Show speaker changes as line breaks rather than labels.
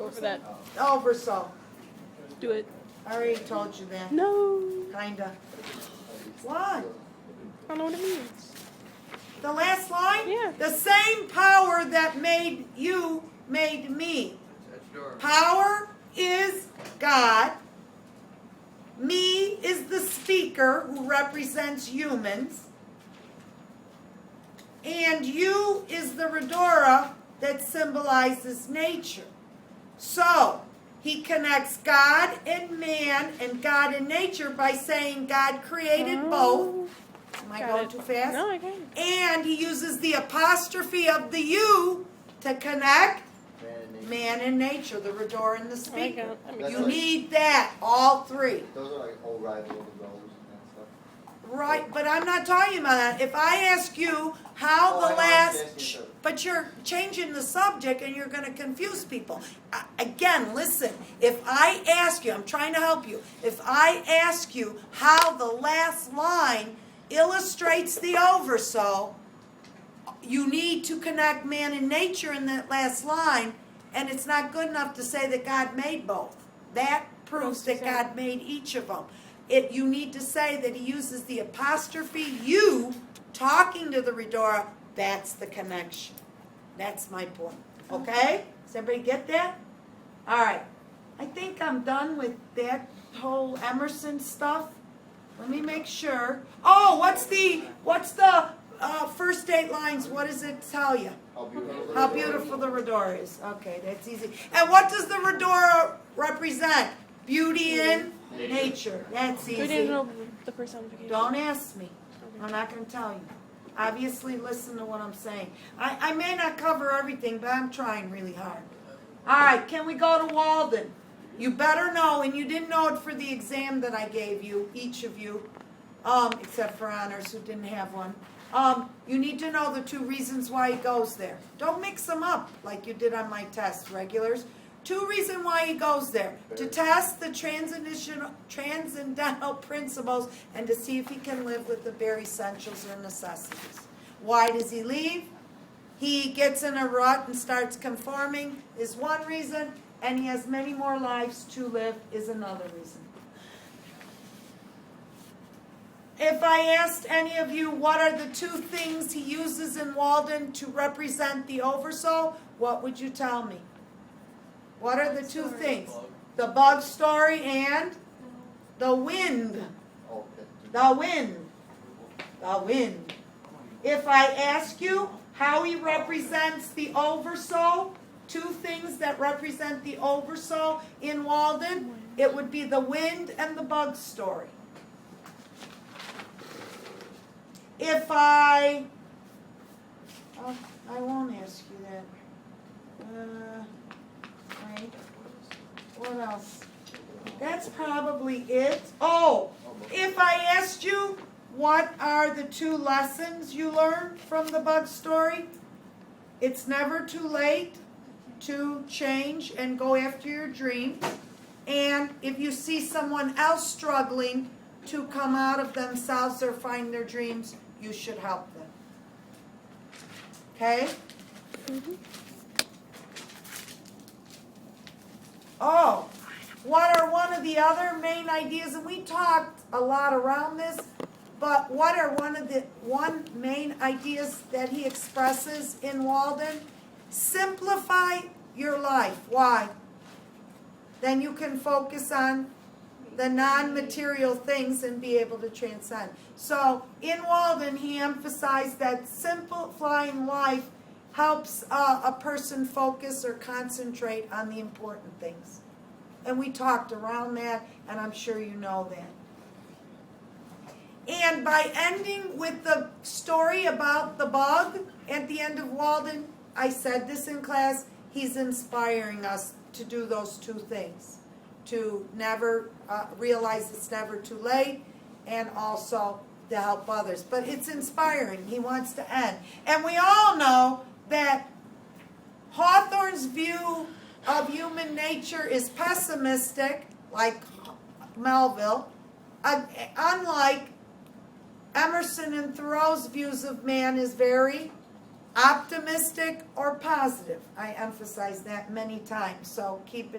go for that.
Oversoul.
Do it.
I already told you that.
No.
Kinda. What?
I don't know what it means.
The last line?
Yeah.
The same power that made you made me. Power is God. Me is the speaker who represents humans. And you is the Redora that symbolizes nature. So, he connects God and man and God and nature by saying God created both. Am I going too fast?
No, I can't.
And he uses the apostrophe of the you to connect man and nature, the Redora and the speaker. You need that, all three.
Those are like old rival of the rose and stuff.
Right, but I'm not talking about that. If I ask you how
Oh, I
the
know, I'm
last,
asking you.
but you're changing the subject and you're going to confuse people. Again, listen, if I ask you, I'm trying to help you. If I ask you how the last line illustrates the oversoul, you need to connect man and nature in that last line, and it's not good enough to say that God made both. That proves that God made each of them. You need to say that he uses the apostrophe you talking to the Redora. That's the connection. That's my point. Okay? Does everybody get that? All right. I think I'm done with that whole Emerson stuff. Let me make sure. Oh, what's the first 8 lines? What does it tell you? How beautiful the Redora is. Okay, that's easy. And what does the Redora represent? Beauty in nature. That's
We didn't
easy.
know the personification.
Don't ask me. I'm not going to tell you. Obviously, listen to what I'm saying. I may not cover everything, but I'm trying really hard. All right, can we go to Walden? You better know, and you didn't know it for the exam that I gave you, each of you, except for honors who didn't have one. You need to know the 2 reasons why he goes there. Don't mix them up like you did on my test, regulars. 2 reasons why he goes there. To test the transcendental principles and to see if he can live with the bare essentials or necessities. Why does he leave? He gets in a rut and starts conforming is one reason, and he has many more lives to live is another reason. If I asked any of you what are the 2 things he uses in Walden to represent the oversoul, what would you tell me? What are the 2 things? The bug story and the wind. The wind. The wind. If I ask you how he represents the oversoul, 2 things that represent the oversoul in Walden, it would be the wind and the bug story. If I won't ask you that. Right. What else? That's probably it. Oh, if I asked you what are the 2 lessons you learned from the bug story, it's never too late to change and go after your dream. And if you see someone else struggling to come out of themselves or find their dreams, you should help them. Okay?
Mm-hmm.
Oh, what are one of the other main ideas? And we talked a lot around this, but what are one main ideas that he expresses in Walden? Simplify your life. Why? Then you can focus on the non-material things and be able to transcend. So in Walden, he emphasized that simplifying life helps a person focus or concentrate on the important things. And we talked around that, and I'm sure you know that. And by ending with the story about the bug at the end of Walden, I said this in class, he's inspiring us to do those 2 things. To never realize it's never too late, and also to help others. But it's inspiring. He wants to end. And we all know that Hawthorne's view of human nature is pessimistic, like Melville, unlike Emerson and Thoreau's views of man is very optimistic or positive. I emphasize that many times, so keep it